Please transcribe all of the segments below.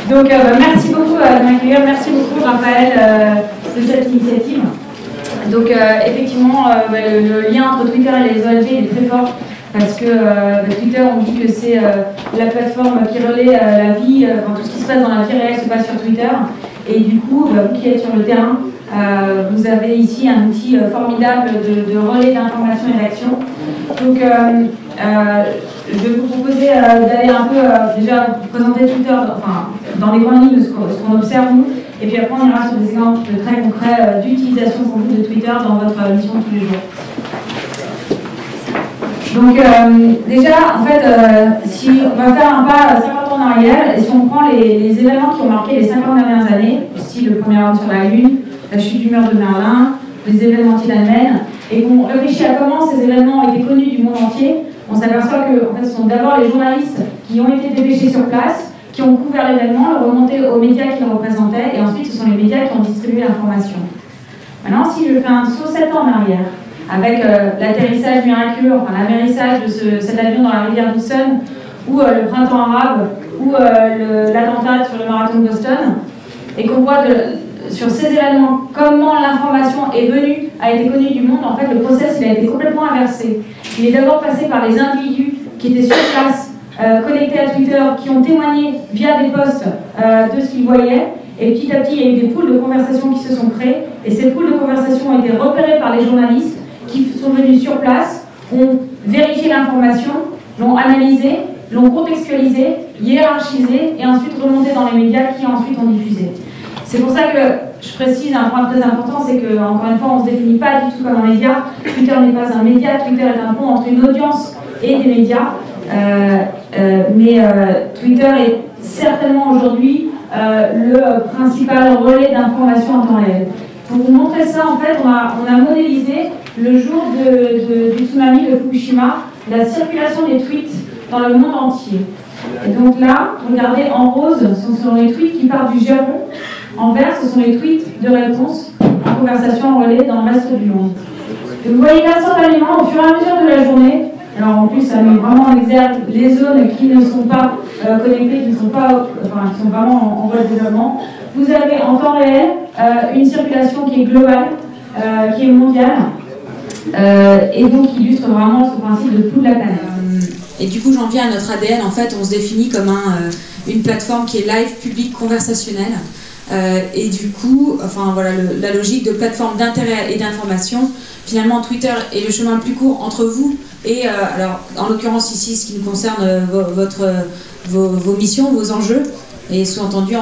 Donc merci beaucoup de m'accueillir, merci beaucoup Raphaël de cette initiative. Donc effectivement, le lien entre Twitter et les ONG est très fort parce que Twitter, on dit que c'est la plateforme qui relaie la vie, tout ce qui se passe dans la vie réelle se passe sur Twitter. Et du coup, vous qui êtes sur le terrain, vous avez ici un outil formidable de relais d'information et d'action. Donc je vais vous proposer d'aller un peu déjà vous présenter Twitter dans les grandes lignes de ce qu'on observe nous, et puis après on ira sur des exemples très concrets d'utilisation pour vous de Twitter dans votre mission de tous les jours. Donc déjà, en fait, si on va faire un pas 50 ans en arrière, et si on prend les événements qui ont marqué les 50 dernières années, style le premier homme sur la Lune, la chute du mur de Merlin, les événements Tiananmen, et qu'on réfléchit à comment ces événements ont été connus du monde entier, on s'aperçoit que en fait, ce sont d'abord les journalistes qui ont été dépêchés sur place, qui ont couvert l'événement, le remonté aux médias qui le représentaient, et ensuite ce sont les médias qui ont distribué l'information. Maintenant, si je fais un saut 7 ans en arrière, avec l'atterrissage miraculeux, l'amérissage de cet avion dans la rivière Hudson, ou le printemps arabe, ou l'attentat sur le marathon de Boston, et qu'on voit sur ces événements comment l'information a été connue du monde, en fait le process il a été complètement inversé. Il est d'abord passé par les individus qui étaient sur place, connectés à Twitter, qui ont témoigné via des posts de ce qu'ils voyaient, et petit à petit il y a eu des poules de conversation qui se sont créées, et ces poules de conversation ont été repérées par les journalistes qui sont venus sur place, ont vérifié l'information, l'ont analysée, l'ont contextualisée, hiérarchisée, et ensuite remontée dans les médias qui ensuite ont diffusé. C'est pour ça que je précise un point très important, c'est que, encore une fois, on ne se définit pas du tout comme un média. Twitter n'est pas un média, Twitter est un pont entre une audience et des médias. Twitter est certainement aujourd'hui le principal relais d'information en temps réel. Pour vous montrer ça, en fait, on a modélisé le jour du tsunami de Fukushima, la circulation des tweets dans le monde entier. Et donc là, regardez, en rose, ce sont les tweets qui partent du Japon. En vert, ce sont les tweets de réponse en conversation en relais dans le reste du monde. Et vous voyez instantanément, au fur et à mesure de la journée, alors en plus, ça met vraiment en exergue les zones qui ne sont pas connectées, qui sont vraiment en voie de développement. Vous avez en temps réel une circulation qui est globale, qui est mondiale, et donc qui illustre vraiment ce principe de pouls de la planète. Et du coup, j'en viens à notre ADN. En fait, on se définit comme une plateforme qui est live, public, conversationnelle. Et du coup, la logique de plateforme d'intérêt et d'information, finalement, Twitter est le chemin le plus court entre vous et, alors, en l'occurrence ici, ce qui nous concerne, vos missions, vos enjeux, et sous-entendu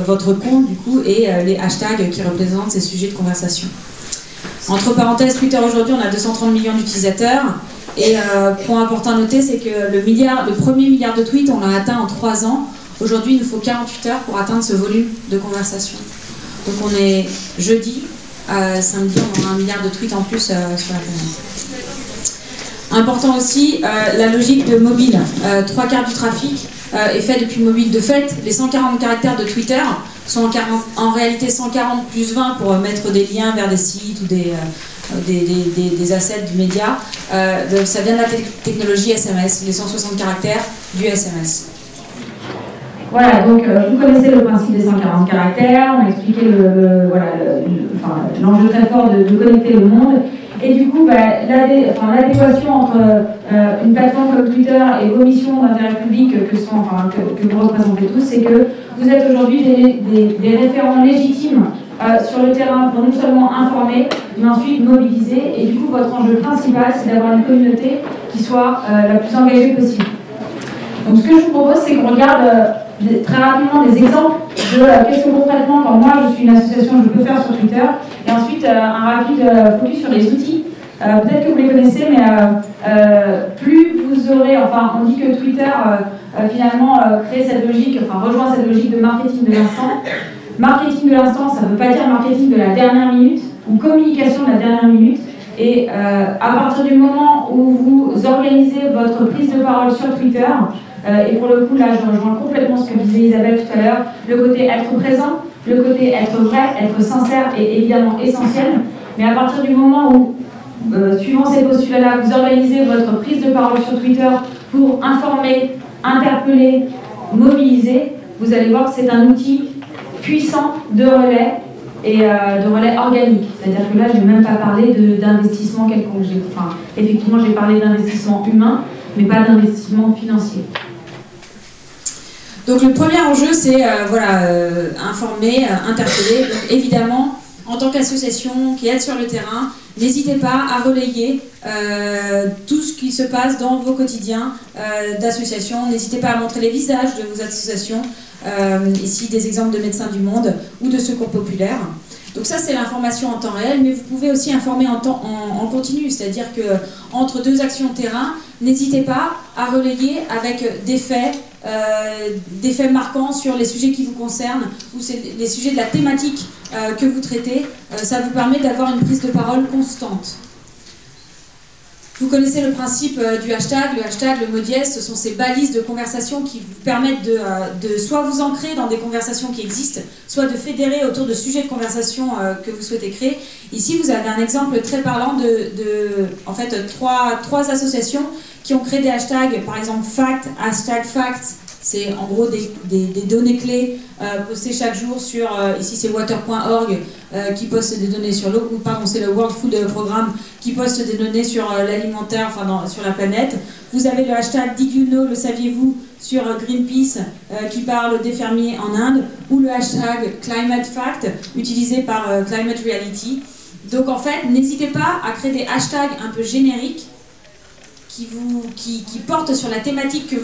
votre compte, du coup, et les hashtags qui représentent ces sujets de conversation. Entre parenthèses, Twitter aujourd'hui, on a 230 millions d'utilisateurs. Et point important à noter, c'est que le premier milliard de tweets, on l'a atteint en 3 ans. Aujourd'hui, il nous faut 48 heures pour atteindre ce volume de conversation. Donc on est jeudi, samedi, on aura 1 milliard de tweets en plus sur la planète. Important aussi, la logique de mobile. 3/4 du trafic est fait depuis mobile. De fait, les 140 caractères de Twitter sont en réalité 140 plus 20 pour mettre des liens vers des sites ou des assets du média. Ça vient de la technologie SMS, les 160 caractères du SMS. Voilà, donc vous connaissez le principe des 140 caractères, on a expliqué l'enjeu très fort de connecter le monde. Et du coup, l'adéquation entre une plateforme comme Twitter et vos missions d'intérêt public que vous représentez tous, c'est que vous êtes aujourd'hui des référents légitimes sur le terrain pour non seulement informer, mais ensuite mobiliser. Et du coup, votre enjeu principal, c'est d'avoir une communauté qui soit la plus engagée possible. Donc ce que je vous propose, c'est qu'on regarde très rapidement des exemples de qu'est-ce que concrètement, quand moi je suis une association, je peux faire sur Twitter, et ensuite un rapide focus sur les outils. Peut-être que vous les connaissez, mais plus vous aurez, on dit que Twitter finalement crée cette logique, rejoint cette logique de marketing de l'instant. Marketing de l'instant, ça ne veut pas dire marketing de la dernière minute, ou communication de la dernière minute. Et à partir du moment où vous organisez votre prise de parole sur Twitter, et pour le coup, là, je rejoins complètement ce que disait Isabelle tout à l'heure, le côté être présent, le côté être vrai, être sincère est évidemment essentiel. Mais à partir du moment où, suivant ces postulats-là, vous organisez votre prise de parole sur Twitter pour informer, interpeller, mobiliser, vous allez voir que c'est un outil puissant de relais et de relais organique. C'est-à-dire que là, je n'ai même pas parlé d'investissement quelconque. Enfin, effectivement, j'ai parlé d'investissement humain, mais pas d'investissement financier. Donc le premier enjeu, c'est informer, interpeller. Donc évidemment, en tant qu'association qui aide sur le terrain, n'hésitez pas à relayer tout ce qui se passe dans vos quotidiens d'associations. N'hésitez pas à montrer les visages de vos associations, ici des exemples de Médecins du Monde ou de Secours Populaire. Donc ça, c'est l'information en temps réel, mais vous pouvez aussi informer en continu, c'est-à-dire qu'entre deux actions de terrain, n'hésitez pas à relayer avec des faits marquants sur les sujets qui vous concernent ou les sujets de la thématique que vous traitez. Ça vous permet d'avoir une prise de parole constante. Vous connaissez le principe du hashtag. Le hashtag, le mot dièse, ce sont ces balises de conversation qui vous permettent de soit vous ancrer dans des conversations qui existent, soit de fédérer autour de sujets de conversation que vous souhaitez créer. Ici, vous avez un exemple très parlant en fait, trois associations qui ont créé des hashtags, par exemple FACT, hashtag FACT. C'est en gros des données clés postées chaque jour sur, ici c'est water.org qui poste des données sur l'eau, ou pardon, c'est le World Food Programme qui poste des données sur l'alimentaire, enfin sur la planète. Vous avez le hashtag Did you know, le saviez-vous, sur Greenpeace qui parle des fermiers en Inde, ou le hashtag Climate Fact utilisé par Climate Reality. Donc en fait, n'hésitez pas à créer des hashtags un peu génériques qui portent sur la thématique que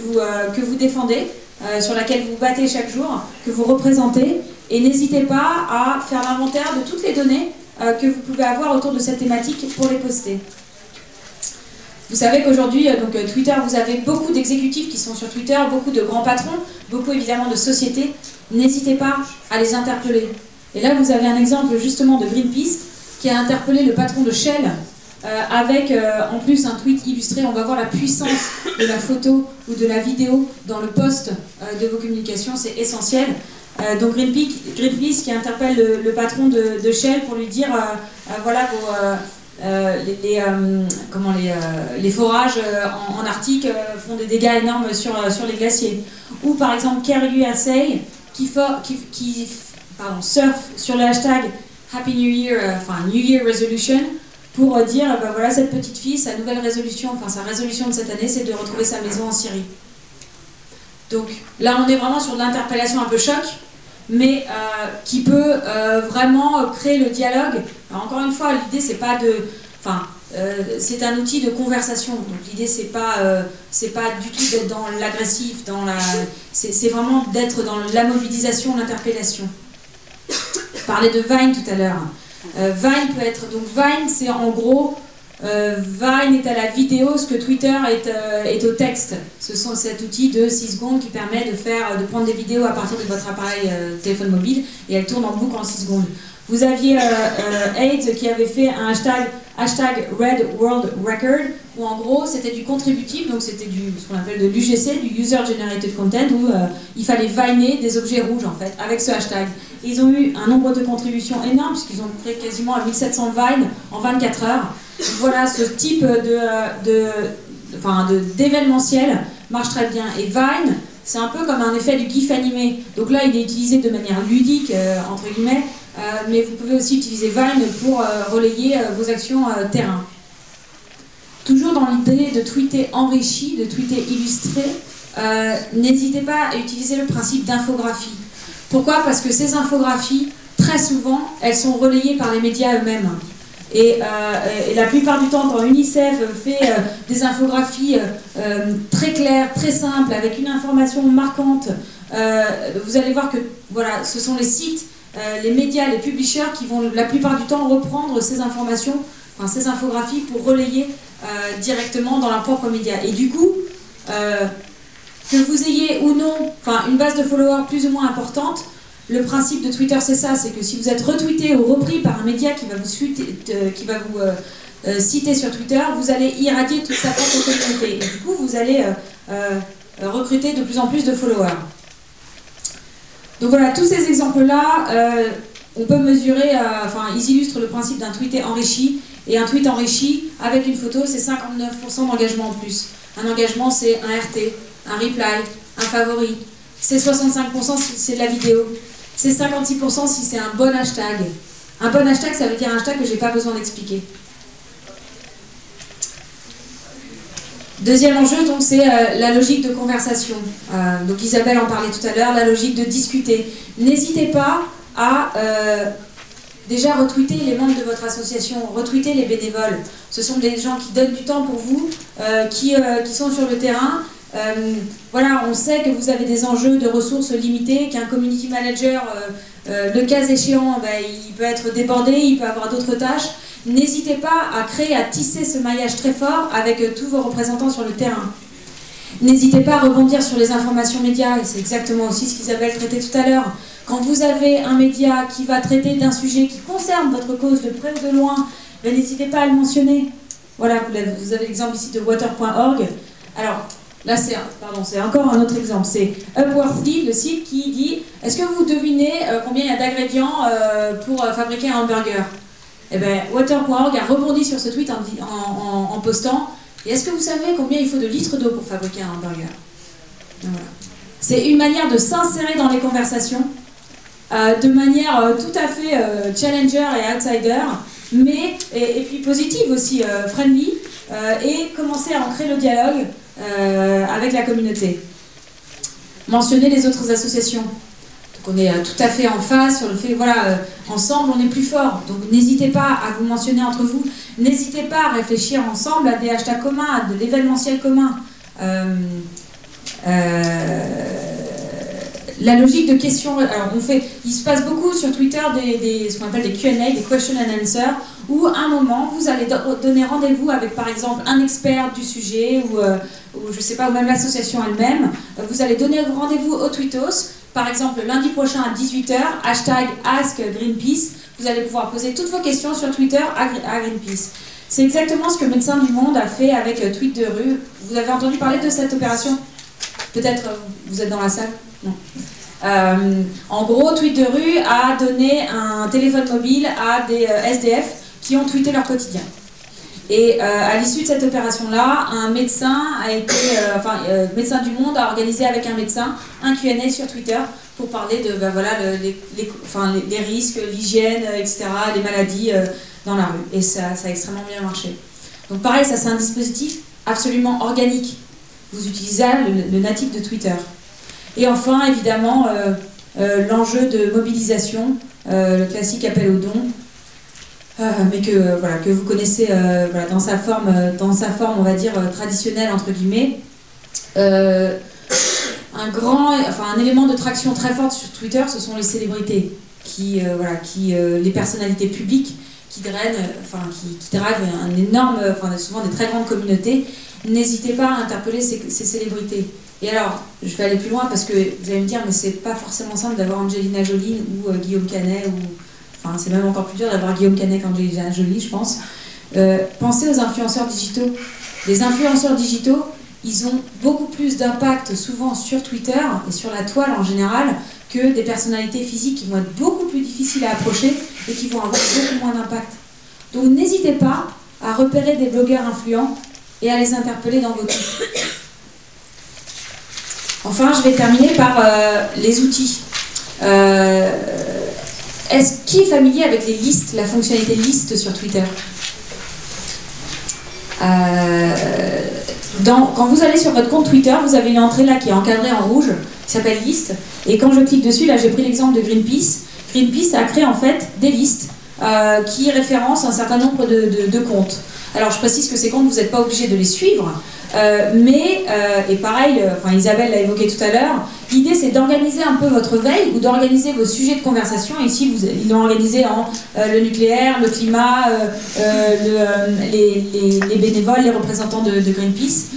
vous défendez, sur laquelle vous battez chaque jour, que vous représentez, et n'hésitez pas à faire l'inventaire de toutes les données que vous pouvez avoir autour de cette thématique pour les poster. Vous savez qu'aujourd'hui, donc Twitter, vous avez beaucoup d'exécutifs qui sont sur Twitter, beaucoup de grands patrons, beaucoup évidemment de sociétés. N'hésitez pas à les interpeller. Et là, vous avez un exemple justement de Greenpeace qui a interpellé le patron de Shell avec en plus un tweet illustré. On va voir la puissance de la photo ou de la vidéo dans le post de vos communications, c'est essentiel. Donc Greenpeace qui interpelle le patron de Shell pour lui dire voilà les forages en Arctique font des dégâts énormes sur les glaciers. Ou par exemple Care USA qui surfe sur le hashtag Happy New Year, enfin New Year Resolution, pour dire, ben voilà, cette petite fille, sa nouvelle résolution, enfin sa résolution de cette année, c'est de retrouver sa maison en Syrie. Donc là, on est vraiment sur de l'interpellation un peu choc, mais qui peut vraiment créer le dialogue. Alors, encore une fois, l'idée, c'est pas de... Enfin, c'est un outil de conversation, donc l'idée, c'est pas du tout d'être dans l'agressif, c'est vraiment d'être dans la mobilisation, l'interpellation. Je parlais de Vine tout à l'heure. Vine peut être, donc Vine c'est en gros, Vine est à la vidéo ce que Twitter est au texte. Ce sont cet outil de 6 secondes qui permet de prendre des vidéos à partir de votre appareil téléphone mobile et elle tourne en boucle en 6 secondes. Vous aviez AIDS qui avait fait un hashtag Red World Record où en gros c'était du contributif, donc c'était ce qu'on appelle de l'UGC, du User Generated Content, où il fallait viner des objets rouges en fait avec ce hashtag. Et ils ont eu un nombre de contributions énorme puisqu'ils ont créé quasiment à 1700 vines en 24 heures. Donc voilà, ce type d'événementiel marche très bien. Et Vine, c'est un peu comme un effet du GIF animé. Donc là, il est utilisé de manière ludique, entre guillemets, mais vous pouvez aussi utiliser Vine pour relayer vos actions terrain. Toujours dans l'idée de tweeter enrichi, de tweeter illustré, n'hésitez pas à utiliser le principe d'infographie. Pourquoi? Parce que ces infographies, très souvent, elles sont relayées par les médias eux-mêmes. Et la plupart du temps, quand UNICEF fait des infographies très claires, très simples, avec une information marquante, vous allez voir que voilà, ce sont les sites, les médias, les publishers qui vont la plupart du temps reprendre ces informations, enfin, ces infographies pour relayer directement dans leurs propres médias. Et du coup, que vous ayez ou non une base de followers plus ou moins importante, le principe de Twitter c'est ça, c'est que si vous êtes retweeté ou repris par un média qui va vous citer sur Twitter, vous allez irradier toute sa propre communauté. Et du coup, vous allez recruter de plus en plus de followers. Donc voilà, tous ces exemples-là, on peut mesurer, ils illustrent le principe d'un tweet enrichi. Et un tweet enrichi avec une photo, c'est 59% d'engagement en plus. Un engagement, c'est un RT, un reply, un favori. c'est 65% si c'est de la vidéo, c'est 56% si c'est un bon hashtag. Un bon hashtag, ça veut dire un hashtag que j'ai pas besoin d'expliquer. Deuxième enjeu, donc, c'est la logique de conversation. Donc Isabelle en parlait tout à l'heure, la logique de discuter. N'hésitez pas à déjà retweeter les membres de votre association, retweeter les bénévoles. Ce sont des gens qui donnent du temps pour vous, qui sont sur le terrain. Voilà, on sait que vous avez des enjeux de ressources limitées, qu'un community manager, le cas échéant, il peut être débordé, il peut avoir d'autres tâches. N'hésitez pas à créer, à tisser ce maillage très fort avec tous vos représentants sur le terrain. N'hésitez pas à rebondir sur les informations médias, et c'est exactement aussi ce qu'Isabelle traitait tout à l'heure. Quand vous avez un média qui va traiter d'un sujet qui concerne votre cause de près ou de loin, n'hésitez pas à le mentionner. Voilà, vous avez l'exemple ici de water.org. Alors, là, c'est encore un autre exemple. C'est Upworthy, le site qui dit « Est-ce que vous devinez combien il y a d'ingrédients pour fabriquer un hamburger ?» Eh bien, water.org a rebondi sur ce tweet en postant « Et est-ce que vous savez combien il faut de litres d'eau pour fabriquer un hamburger ?» Voilà. C'est une manière de s'insérer dans les conversations, de manière tout à fait challenger et outsider, mais, et puis positive aussi, friendly, et commencer à ancrer le dialogue avec la communauté. Mentionner les autres associations. Donc on est tout à fait en phase sur le fait, voilà, ensemble on est plus fort. Donc n'hésitez pas à vous mentionner entre vous, n'hésitez pas à réfléchir ensemble à des hashtags communs, à de l'événementiel commun. La logique de questions, alors il se passe beaucoup sur Twitter ce qu'on appelle des Q&A, des question and answer, où à un moment vous allez donner rendez-vous avec par exemple un expert du sujet ou je sais pas, ou même l'association elle-même. Vous allez donner rendez-vous au Tweetos, par exemple lundi prochain à 18h, hashtag #AskGreenpeace. Vous allez pouvoir poser toutes vos questions sur Twitter à Greenpeace. C'est exactement ce que Médecins du Monde a fait avec Tweet de Rue. Vous avez entendu parler de cette opération? Peut-être vous êtes dans la salle? Non. En gros, Tweet de Rue a donné un téléphone mobile à des SDF qui ont tweeté leur quotidien. Et à l'issue de cette opération-là, un médecin a été, Médecins du Monde a organisé avec un médecin un Q&A sur Twitter pour parler de voilà, les risques, l'hygiène, etc., les maladies dans la rue. Et ça a extrêmement bien marché. Donc pareil, ça c'est un dispositif absolument organique. Vous utilisez le natif de Twitter. Et enfin, évidemment, l'enjeu de mobilisation, le classique appel aux dons, mais que vous connaissez dans sa forme, on va dire, traditionnelle, entre guillemets. Un élément de traction très forte sur Twitter, ce sont les célébrités, les personnalités publiques qui drivent un énorme, souvent des très grandes communautés. N'hésitez pas à interpeller ces célébrités. Et alors, je vais aller plus loin parce que vous allez me dire, mais c'est pas forcément simple d'avoir Angelina Jolie ou Guillaume Canet, enfin c'est même encore plus dur d'avoir Guillaume Canet qu'Angelina Jolie, je pense. Pensez aux influenceurs digitaux. Les influenceurs digitaux, ils ont beaucoup plus d'impact souvent sur Twitter et sur la toile en général que des personnalités physiques qui vont être beaucoup plus difficiles à approcher et qui vont avoir beaucoup moins d'impact. Donc n'hésitez pas à repérer des blogueurs influents et à les interpeller dans vos tweets. Enfin, je vais terminer par les outils. Qui est familier avec les listes, la fonctionnalité liste sur Twitter? Quand vous allez sur votre compte Twitter, vous avez une entrée là qui est encadrée en rouge, qui s'appelle liste. Et quand je clique dessus, là j'ai pris l'exemple de Greenpeace. Greenpeace a créé en fait des listes qui référencent un certain nombre de comptes. Alors je précise que ces comptes, vous n'êtes pas obligé de les suivre, et pareil, Isabelle l'a évoqué tout à l'heure, l'idée c'est d'organiser un peu votre veille ou d'organiser vos sujets de conversation. Ici, ils l'ont organisé en le nucléaire, le climat, les bénévoles, les représentants de Greenpeace.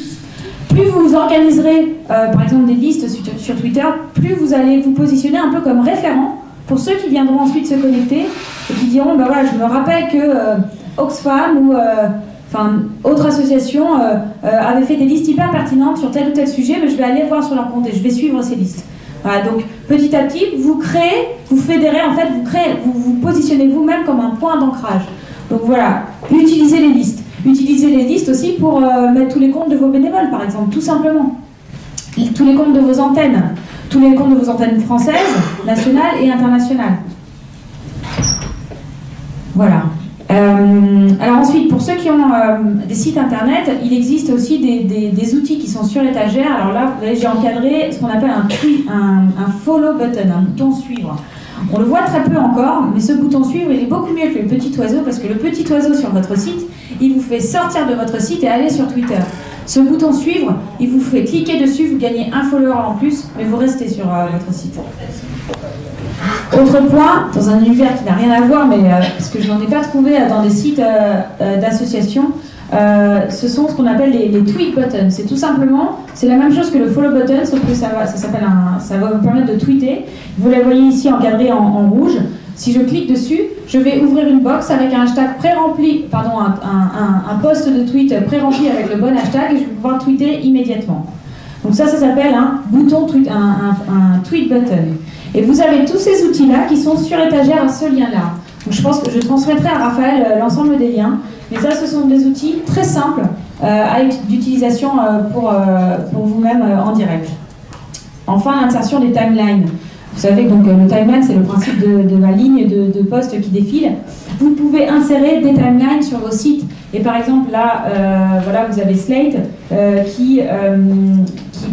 Plus vous organiserez, par exemple, des listes sur Twitter, plus vous allez vous positionner un peu comme référent pour ceux qui viendront ensuite se connecter et qui diront, voilà, je me rappelle que Oxfam ou autre association avait fait des listes hyper pertinentes sur tel ou tel sujet, mais je vais aller voir sur leur compte et je vais suivre ces listes. Voilà, donc petit à petit, vous créez, vous fédérez, en fait, vous positionnez vous-même comme un point d'ancrage. Donc voilà, utilisez les listes. Utilisez les listes aussi pour mettre tous les comptes de vos bénévoles, par exemple, tout simplement. Tous les comptes de vos antennes. tous les comptes de vos antennes françaises, nationales et internationales. Voilà. Alors ensuite, pour ceux qui ont des sites internet, il existe aussi des outils qui sont sur étagère. Alors là, vous voyez, j'ai encadré ce qu'on appelle un follow button, un bouton suivre. On le voit très peu encore, mais ce bouton suivre, il est beaucoup mieux que le petit oiseau, parce que le petit oiseau sur votre site, il vous fait sortir de votre site et aller sur Twitter. Ce bouton suivre, il vous fait cliquer dessus, vous gagnez un follower en plus, mais vous restez sur votre site. Autre point, dans un univers qui n'a rien à voir, mais parce que je n'en ai pas trouvé dans des sites d'associations, ce sont ce qu'on appelle les tweet buttons. C'est tout simplement, c'est la même chose que le follow button, sauf que ça va vous permettre de tweeter. Vous la voyez ici encadrée en rouge. Si je clique dessus, je vais ouvrir une box avec un hashtag pré-rempli, pardon, un post de tweet pré-rempli avec le bon hashtag, et je vais pouvoir tweeter immédiatement. Donc ça s'appelle un bouton tweet, un tweet button. Et vous avez tous ces outils-là qui sont sur étagère à ce lien-là. Donc je pense que je transmettrai à Raphaël l'ensemble des liens. Mais ça, ce sont des outils très simples d'utilisation pour vous-même en direct. Enfin, l'insertion des timelines. Vous savez que donc, le timeline, c'est le principe de la ligne de posts qui défile. Vous pouvez insérer des timelines sur vos sites. Et par exemple, là, voilà, vous avez Slate qui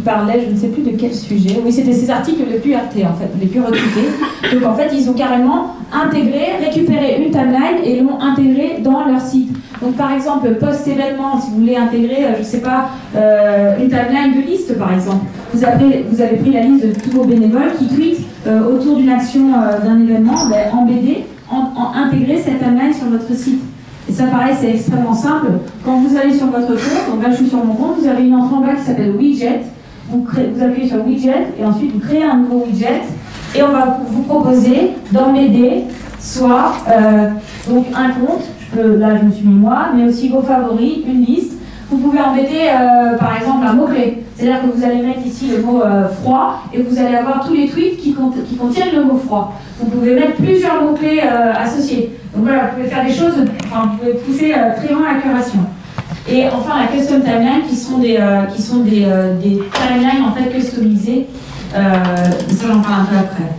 parlait, je ne sais plus de quel sujet. Oui, c'était ces articles les plus RT, en fait, les plus retweetés. Donc, en fait, ils ont carrément récupéré une timeline et l'ont intégrée dans leur site. Donc, par exemple, post-événement, si vous voulez intégrer, je ne sais pas, une timeline de liste, par exemple. Vous avez pris la liste de tous vos bénévoles qui tweetent autour d'une action d'un événement, en BD, intégrer cette timeline sur votre site. Et ça, pareil, c'est extrêmement simple. Quand vous allez sur votre compte, donc là, je suis sur mon compte, vous avez une entrée en bas qui s'appelle Widget. Vous appuyez sur Widget et ensuite vous créez un nouveau widget. Et on va vous proposer d'emméder soit donc un compte, là je me suis mis moi, mais aussi vos favoris, une liste. Vous pouvez embêter par exemple un mot-clé. C'est-à-dire que vous allez mettre ici le mot froid et vous allez avoir tous les tweets qui contiennent le mot froid. Vous pouvez mettre plusieurs mots-clés associés. Donc voilà, vous pouvez faire des choses, enfin, vous pouvez pousser très loin la curation. Et enfin la custom timeline qui sont des timelines en fait customisées. Ça j'en parle un peu après.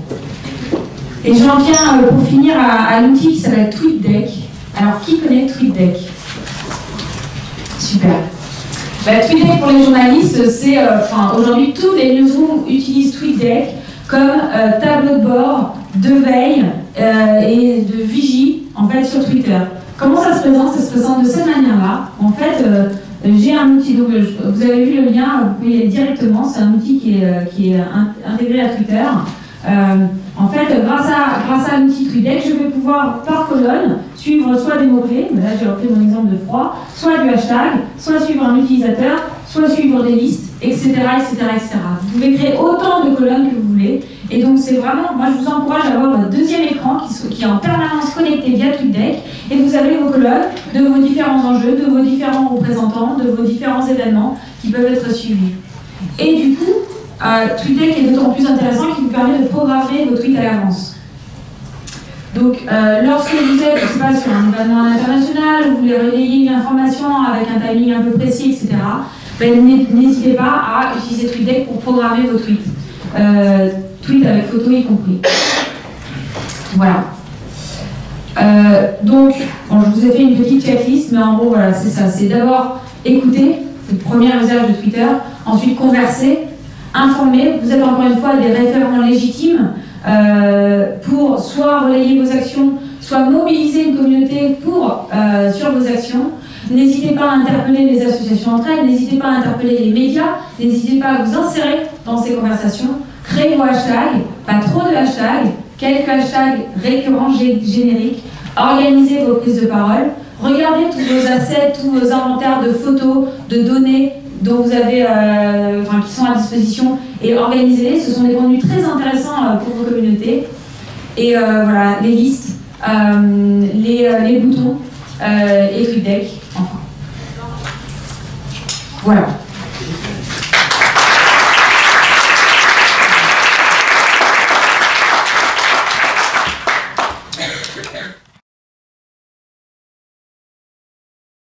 Et j'en viens pour finir à l'outil qui s'appelle TweetDeck. Alors qui connaît TweetDeck? Super. TweetDeck pour les journalistes, c'est aujourd'hui tous les newsrooms utilisent TweetDeck comme tableau de bord de veille et de vigie en fait sur Twitter. Comment ça se présente? Ça se présente de cette manière-là. En fait, j'ai un outil, donc vous avez vu le lien, vous pouvez y aller directement. C'est un outil qui est intégré à Twitter. En fait, grâce à l'outil TweetDeck, je vais pouvoir par colonne suivre soit des mots-clés, mais là j'ai repris mon exemple de froid, soit du hashtag, soit suivre un utilisateur, soit suivre des listes, etc., etc., etc. Vous pouvez créer autant de colonnes que vous voulez. Et donc c'est vraiment, moi je vous encourage à avoir votre deuxième écran qui est en permanence connecté via TweetDeck, et vous avez vos colonnes de vos différents enjeux, de vos différents représentants, de vos différents événements qui peuvent être suivis. Et du coup, TweetDeck est d'autant plus intéressant qu'il vous permet de programmer vos tweets à l'avance. Donc, lorsque vous êtes, je sais pas, sur un événement international, vous voulez relayer une information avec un timing un peu précis, etc., n'hésitez pas à utiliser TweetDeck pour programmer vos tweets. Tweets avec photo y compris. Voilà. Donc, bon, je vous ai fait une petite checklist, mais en gros, voilà, c'est ça. C'est d'abord écouter, c'est le premier usage de Twitter, ensuite converser, informer. Vous êtes encore une fois des référents légitimes pour soit relayer vos actions, soit mobiliser une communauté sur vos actions. N'hésitez pas à interpeller les associations entre elles, n'hésitez pas à interpeller les médias, n'hésitez pas à vous insérer dans ces conversations. Créez vos hashtags, pas trop de hashtags, quelques hashtags récurrents génériques, organisez vos prises de parole, regardez tous vos assets, tous vos inventaires de photos, de données dont vous avez, qui sont à disposition, et organisez-les. Ce sont des contenus très intéressants pour vos communautés. Et voilà, les listes, les boutons et TweetDeck, enfin. Voilà.